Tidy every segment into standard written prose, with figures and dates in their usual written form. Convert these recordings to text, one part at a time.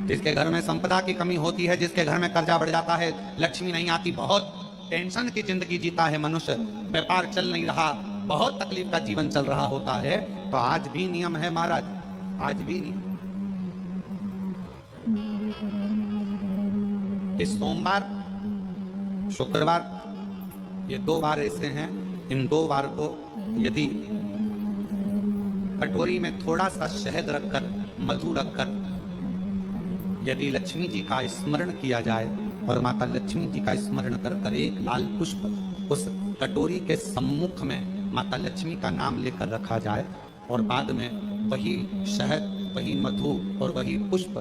जिसके घर में संपदा की कमी होती है, जिसके घर में कर्जा बढ़ जाता है, लक्ष्मी नहीं आती, बहुत टेंशन की जिंदगी जीता है मनुष्य, व्यापार चल नहीं रहा, बहुत तकलीफ का जीवन चल रहा होता है, तो आज भी नियम है महाराज, आज भी नियम। इस सोमवार, शुक्रवार, ये 2 बार ऐसे हैं, इन 2 बार को यदि कटोरी में थोड़ा सा शहद रखकर, मधु रखकर यदि लक्ष्मी जी का स्मरण किया जाए और माता लक्ष्मी जी का स्मरण कर एक लाल पुष्प उस कटोरी के सम्मुख में माता लक्ष्मी का नाम लेकर रखा जाए और बाद में वही शहद, वही मधु और वही पुष्प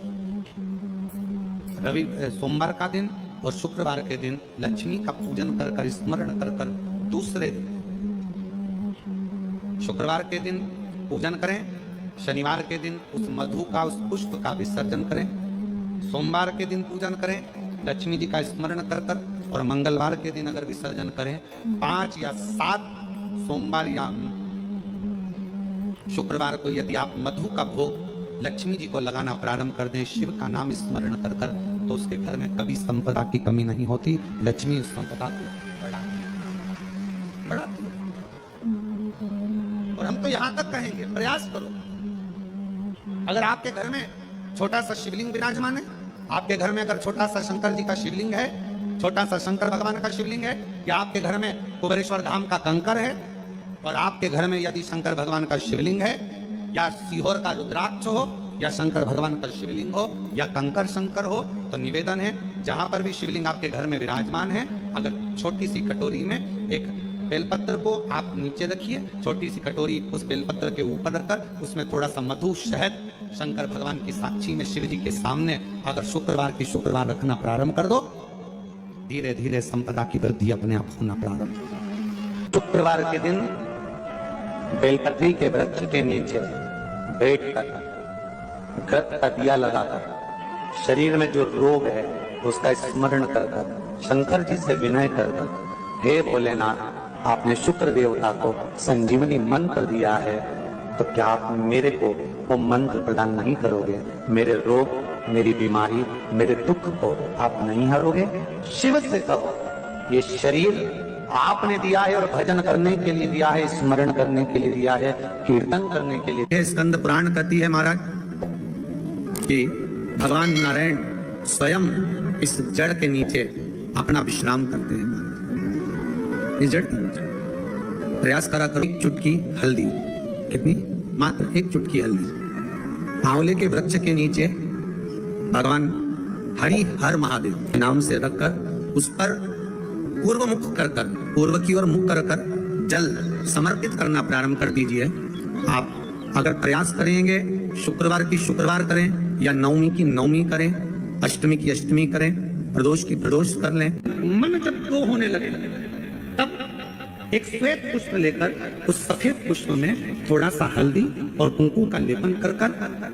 सोमवार का दिन और शुक्रवार के दिन लक्ष्मी का पूजन कर स्मरण कर दूसरे दिन शुक्रवार के दिन पूजन करें, शनिवार के दिन उस मधु का, उस पुष्प का विसर्जन करें, सोमवार के दिन पूजन करें लक्ष्मी जी का स्मरण कर और मंगलवार के दिन अगर विसर्जन करें, 5 या 7 सोमवार या शुक्रवार को यदि आप मधु का भोग लक्ष्मी जी को लगाना प्रारंभ कर दें, शिव का नाम स्मरण कर तो उसके घर में कभी संपदा की कमी नहीं होती, लक्ष्मी उस संपदा को बढ़ाती है। और हम तो यहां तक कहेंगे, प्रयास करो, अगर आपके घर में छोटा सा शिवलिंग विराजमान है, आपके घर में अगर छोटा सा शंकर जी का शिवलिंग है, छोटा सा शंकर भगवान का शिवलिंग है, या आपके घर में कुबेरेश्वर धाम का कंकर है, और आपके घर में यदि शंकर भगवान का शिवलिंग है, या सीहोर का रुद्राक्ष हो, या शंकर भगवान का शिवलिंग हो, या कंकर शंकर हो, तो निवेदन है जहां पर भी शिवलिंग आपके घर में विराजमान है, अगर छोटी सी कटोरी में एक बेलपत्र को आप नीचे रखिए, छोटी सी कटोरी उस बेलपत्र के ऊपर रखकर उसमें थोड़ा सा मधु, शहद शंकर भगवान की साक्षी में शिव जी के सामने अगर शुक्रवार की शुक्रवार रखना प्रारंभ कर दो, धीरे धीरे संपदा की वृद्धि अपने आप होना प्रारंभ। शुक्रवार के दिन बेलपत्री के वृक्ष के नीचे बैठकर घृत का दिया लगाकर शरीर में जो रोग है उसका स्मरण कर शंकर जी से विनय कर, हे भोलेनाथ, आपने शुक्र देवता को संजीवनी मंत्र दिया है, तो क्या आप मेरे को वो मंत्र प्रदान नहीं करोगे? मेरे रोग, मेरी बीमारी, मेरे दुख को आप नहीं हरोगे? शिव से कहो, ये शरीर आपने दिया है और भजन करने के लिए दिया है, स्मरण करने के लिए दिया है, कीर्तन करने के लिए। स्कंद पुराण कहती है महाराज कि भगवान नारायण स्वयं इस जड़ के नीचे अपना विश्राम करते हैं। इस जड़ के नीचे प्रयास करा करो, एक चुटकी हल्दी, कितनी? मात्र एक चुटकी हल्दी आंवले के वृक्ष के नीचे भगवान हरि हर महादेव के नाम से रखकर उस पर पूर्व मुख कर पूर्व की ओर मुख कर जल समर्पित करना प्रारंभ कर दीजिए। आप अगर प्रयास करेंगे, शुक्रवार की शुक्रवार करें या नवमी की नवमी करें, अष्टमी की अष्टमी करें, प्रदोष की प्रदोष कर लें, मन जब दो होने लगे तब एक श्वेत पुष्प लेकर उस सफेद पुष्प में थोड़ा सा हल्दी और कुंकू का लेपन कर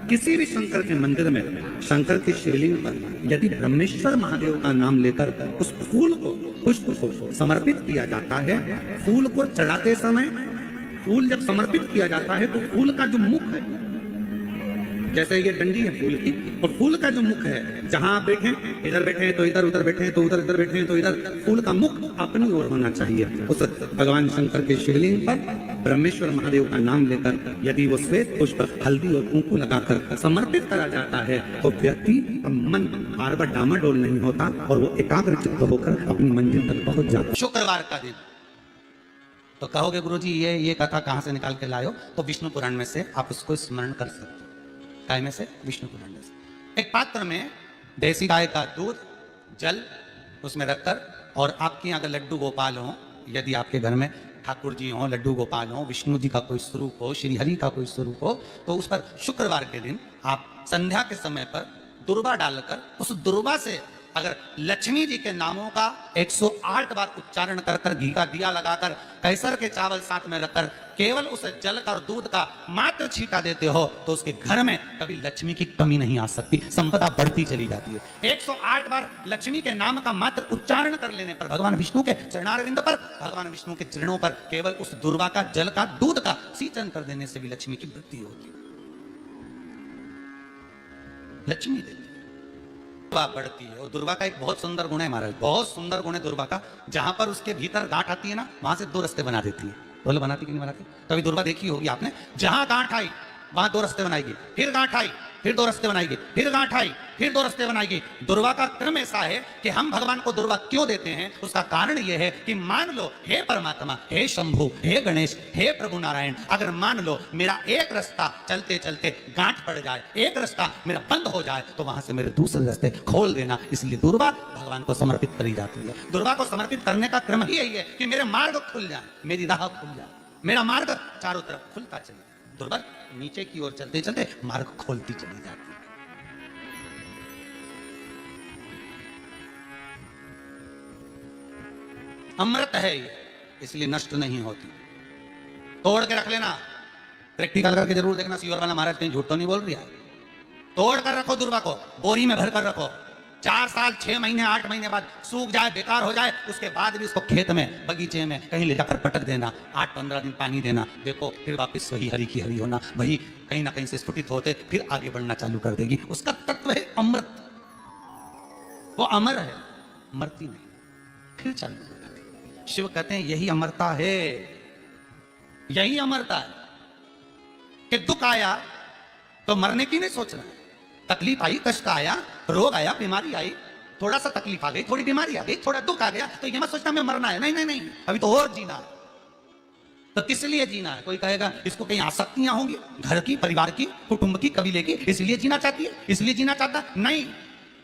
किसी भी शंकर के मंदिर में शंकर के शिवलिंग पर यदि ब्रह्मेश्वर महादेव का नाम लेकर उस फूल को, पुष्प को समर्पित किया जाता है, फूल को चढ़ाते समय, फूल जब समर्पित किया जाता है तो फूल का जो मुख है, जैसे ये डंडी है फूल की, और फूल का जो मुख है, जहां आप बैठे, इधर बैठे तो इधर, उधर बैठे तो उधर, इधर बैठे तो इधर, फूल का मुख अपनी ओर होना चाहिए। उस भगवान शंकर के शिवलिंग पर ब्रह्मेश्वर महादेव का नाम लेकर यदि वो श्वेत पुष्प हल्दी और कुंकू लगाकर समर्पित करा जाता है तो व्यक्ति का मन बार बार डामाडोल नहीं होता और वो एकाग्रचित्त होकर अपनी मंजिल तक पहुंच जाता। शुक्रवार का दिन तो कहोगे गुरुजी ये कथा कहां से निकाल के लाए हो? तो विष्णु पुराण में से आप उसको स्मरण कर सकते हो। गाय में से, विष्णु पुराण में से। एक पात्र में देसी गाय का दूध, जल उसमें रखकर, और आपके यहाँ अगर लड्डू गोपाल हो, यदि आपके घर में ठाकुर जी हो, लड्डू गोपाल हो, विष्णु जी का कोई स्वरूप हो, श्री हरि का कोई स्वरूप हो, तो उस पर शुक्रवार के दिन आप संध्या के समय पर दुर्वा डालकर उस दुर्वा से अगर लक्ष्मी जी के नामों का 108 बार उच्चारण कर घी का दिया लगाकर कैसर के चावल साथ में रखकर केवल उस जल का और दूध का मात्र छींटा देते हो तो उसके घर में कभी लक्ष्मी की कमी नहीं आ सकती, संपदा बढ़ती चली जाती है। 108 बार लक्ष्मी के नाम का मात्र उच्चारण कर लेने पर भगवान विष्णु के चरणारविंद पर, भगवान विष्णु के चरणों पर केवल उस दुर्वा का, जल का, दूध का सिंचन कर देने से भी लक्ष्मी की वृद्धि होती है। लक्ष्मी देवी दुर्वा बढ़ती है। और दुर्वा का एक बहुत सुंदर गुण है महाराज, बहुत सुंदर गुण है दुर्वा का। जहां पर उसके भीतर गांठ आती है ना, वहां से दो रास्ते बना देती है। बोलो बनाती कि नहीं बनाती? कभी दुर्वा देखी होगी आपने? जहां गांठ आई वहां दो रास्ते बनाएगी, फिर गांठ आई फिर दो रास्ते बनाएगी, फिर गांठ आई फिर दो रास्ते बनाएगी। दुर्वा का क्रम ऐसा है कि हम भगवान को दुर्वा क्यों देते हैं, उसका कारण यह है कि मान लो हे परमात्मा, हे शंभु, हे गणेश, हे प्रभु नारायण, अगर मान लो मेरा एक रास्ता चलते चलते गांठ पड़ जाए, एक रास्ता मेरा बंद हो जाए, तो वहां से मेरे दूसरे रास्ते खोल देना। इसलिए दुर्वा भगवान को समर्पित करी जाती है। दुर्वा को समर्पित करने का क्रम ही यही है कि मेरे मार्ग खुल जाए, मेरी राह खुल जाए, मेरा मार्ग चारों तरफ खुलता चले। दुर्वा नीचे की ओर चलते चलते मार्ग खोलती चली जाती है। अमृत है ये, इसलिए नष्ट नहीं होती। तोड़ के रख लेना, प्रैक्टिकल करके जरूर देखना। सीवर वाला महाराज कहीं झूठ तो नहीं बोल रहा है। तोड़ कर रखो दुर्वा को, बोरी में भर कर रखो। 4 साल 6 महीने 8 महीने बाद सूख जाए, बेकार हो जाए, उसके बाद भी इसको खेत में बगीचे में कहीं ले जाकर पटक देना। 8-15 दिन पानी देना, देखो फिर वापस वही हरी की हरी होना, वही कहीं ना कहीं से स्फुटित होते फिर आगे बढ़ना चालू कर देगी। उसका तत्व है अमृत, वो अमर है, मरती नहीं, फिर चालू हो जाती। शिव कहते हैं यही अमरता है, यही अमरता है कि दुख आया तो मरने की नहीं सोचना। तकलीफ आई, कष्ट आया, रोग आया, बीमारी आई, थोड़ा सा तकलीफ आ गई, थोड़ी बीमारी आ गई, थोड़ा दुख आ गया, तो ये मत सोचना मैं मरना है। नहीं नहीं नहीं, अभी तो और जीना है। तो किस लिए जीना है? कोई कहेगा इसको कहीं आसक्तियां होंगी, घर की, परिवार की, कुटुंब की, कबीले की, इसलिए जीना चाहती है, इसलिए जीना चाहता। नहीं,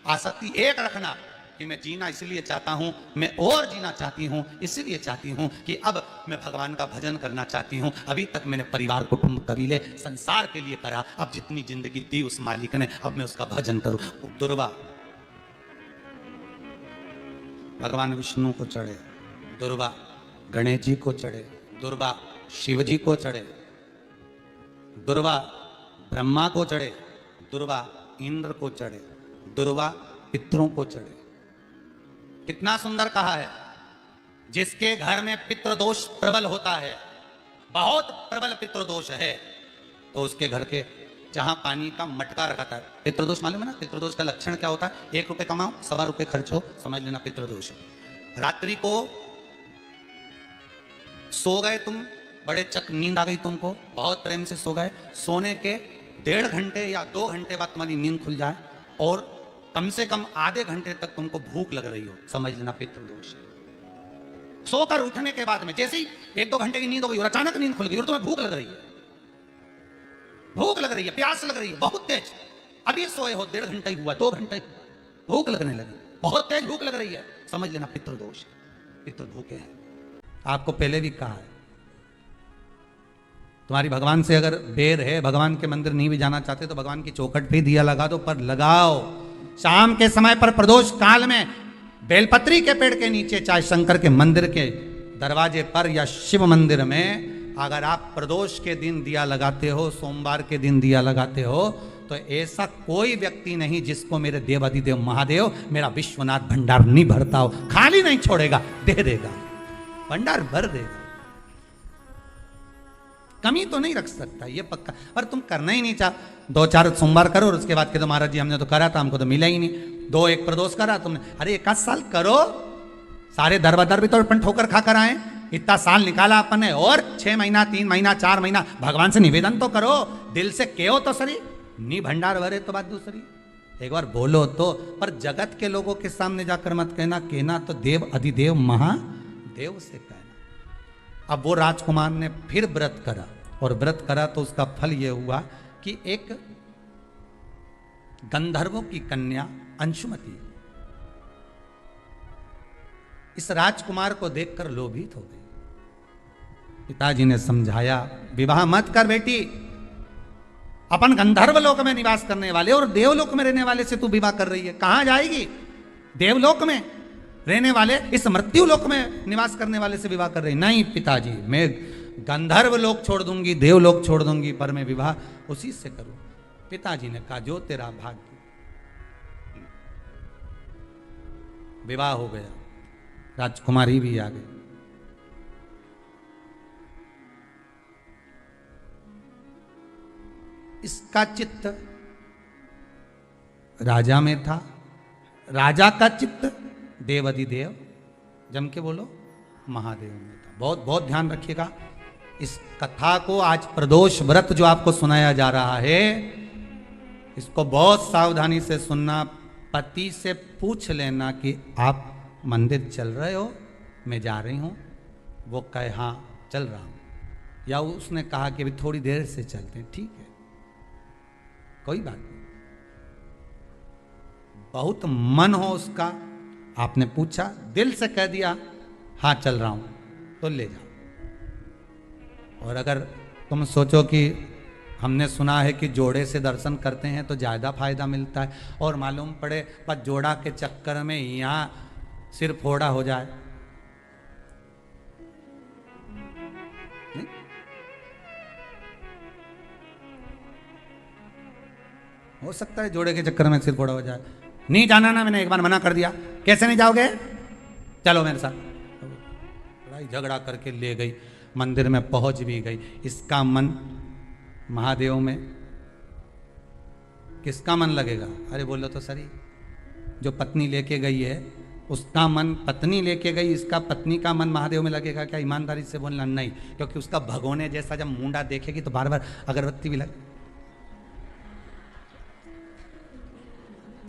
आसक्ति एक रखना कि मैं जीना इसलिए चाहता हूं, मैं और जीना चाहती हूं, इसलिए चाहती हूं कि अब मैं भगवान का भजन करना चाहती हूं। अभी तक मैंने परिवार, कुटुंब, कबीले, संसार के लिए करा, अब जितनी जिंदगी दी उस मालिक ने, अब मैं उसका भजन करूं। दुर्वा भगवान विष्णु को चढ़े, दुर्वा गणेश जी को चढ़े, दुर्वा शिव जी को चढ़े, दुर्वा ब्रह्मा को चढ़े, दुर्वा इंद्र को चढ़े, दुर्वा पितरों को चढ़े। कितना सुंदर कहा है। जिसके घर में पितृदोष प्रबल होता है, बहुत प्रबल पितृदोष है, तो उसके घर के जहां पानी का मटका रखा था, पितृदोष मालूम है ना? पितृदोष का लक्षण क्या होता है? 1 रुपए कमाओ, 1.25 रुपए खर्च हो, समझ लेना पितृदोष है। रात्रि को सो गए तुम, बड़े चक नींद आ गई तुमको, बहुत प्रेम से सो गए, सोने के 1.5 घंटे या 2 घंटे बाद तुम्हारी नींद खुल जाए और कम से कम आधे घंटे तक तुमको भूख लग रही हो, समझ लेना पितृदोष है। सोकर उठने के बाद में जैसे ही 1-2 घंटे की नींद हो गई और अचानक नींद खुल गई और तुम्हें भूख लग रही है, भूख लग रही है, प्यास लग रही है बहुत तेज, अभी सोए हो 1.5 घंटा ही हुआ, 2 घंटे, भूख लगने लगी, बहुत तेज भूख लग रही है, समझ लेना पितृदोष, पितृ भूखे हैं। आपको पहले भी कहा है, तुम्हारी भगवान से अगर बेर है, भगवान के मंदिर नहीं भी जाना चाहते तो भगवान की चौखट पे दिया लगा दो, पर लगाओ। शाम के समय पर प्रदोष काल में बेलपत्री के पेड़ के नीचे, चाहे शंकर के मंदिर के दरवाजे पर या शिव मंदिर में, अगर आप प्रदोष के दिन दिया लगाते हो, सोमवार के दिन दिया लगाते हो, तो ऐसा कोई व्यक्ति नहीं जिसको मेरे देवाधिदेव महादेव मेरा विश्वनाथ भंडार नहीं भरता हो, खाली नहीं छोड़ेगा, दे देगा, भंडार भर देगा, कमी तो नहीं रख सकता, ये पक्का। पर तुम करना ही नहीं चाह, 2-4 सोमवार करो और उसके बाद के तो महाराज जी हमने तो करा था, हमको तो मिला ही नहीं। 2-1 प्रदोष करा तुमने, अरे 1 साल करो, सारे दरबदर भी तो अपन ठोकर खा कर आए, इतना साल निकाला अपन ने, और 6 महीना 3 महीना 4 महीना भगवान से निवेदन तो करो, दिल से कहो तो सही, नी भंडार भरे तो बात दूसरी, एक बार बोलो तो। पर जगत के लोगों के सामने जाकर मत कहना, कहना तो देव अधिदेव महादेव से कहना। अब वो राजकुमार ने फिर व्रत करा, और व्रत करा तो उसका फल यह हुआ कि एक गंधर्वों की कन्या अंशुमति इस राजकुमार को देखकर लोभित हो गई। पिताजी ने समझाया, विवाह मत कर बेटी, अपन गंधर्व लोक में निवास करने वाले और देवलोक में रहने वाले से तू विवाह कर रही है, कहां जाएगी? देवलोक में रहने वाले इस मृत्यु लोक में निवास करने वाले से विवाह कर रही। नहीं पिताजी, मैं गंधर्व लोक छोड़ दूंगी, देवलोक छोड़ दूंगी, पर मैं विवाह उसी से करूं। पिताजी ने कहा, जो तेरा भाग्य। विवाह हो गया, राजकुमारी भी आ गई। इसका चित्त राजा में था, राजा का चित्त देवाधिदेव, जम के बोलो, महादेव में था। बहुत बहुत ध्यान रखिएगा इस कथा को। आज प्रदोष व्रत जो आपको सुनाया जा रहा है, इसको बहुत सावधानी से सुनना। पति से पूछ लेना कि आप मंदिर चल रहे हो, मैं जा रही हूं। वो कहे हाँ चल रहा हूं, या उसने कहा कि अभी थोड़ी देर से चलते हैं, ठीक है, कोई बात नहीं। बहुत मन हो उसका, आपने पूछा, दिल से कह दिया हाँ चल रहा हूं, तो ले जाओ। और अगर तुम सोचो कि हमने सुना है कि जोड़े से दर्शन करते हैं तो ज़्यादा फायदा मिलता है, और मालूम पड़े पर जोड़ा के चक्कर में यहाँ सिर फोड़ा हो जाए, नहीं? हो सकता है जोड़े के चक्कर में सिर फोड़ा हो जाए। नहीं जाना ना, मैंने एक बार मना कर दिया, कैसे नहीं जाओगे, चलो मेरे साथ। लड़ाई झगड़ा करके ले गई, मंदिर में पहुंच भी गई। इसका मन महादेव में, किसका मन लगेगा? अरे बोलो तो सही, जो पत्नी लेके गई है उसका मन, पत्नी लेके गई, इसका पत्नी का मन महादेव में लगेगा क्या? ईमानदारी से बोलना नहीं, क्योंकि उसका भगोने जैसा जब मुंडा देखेगी तो बार बार अगरबत्ती भी लगे।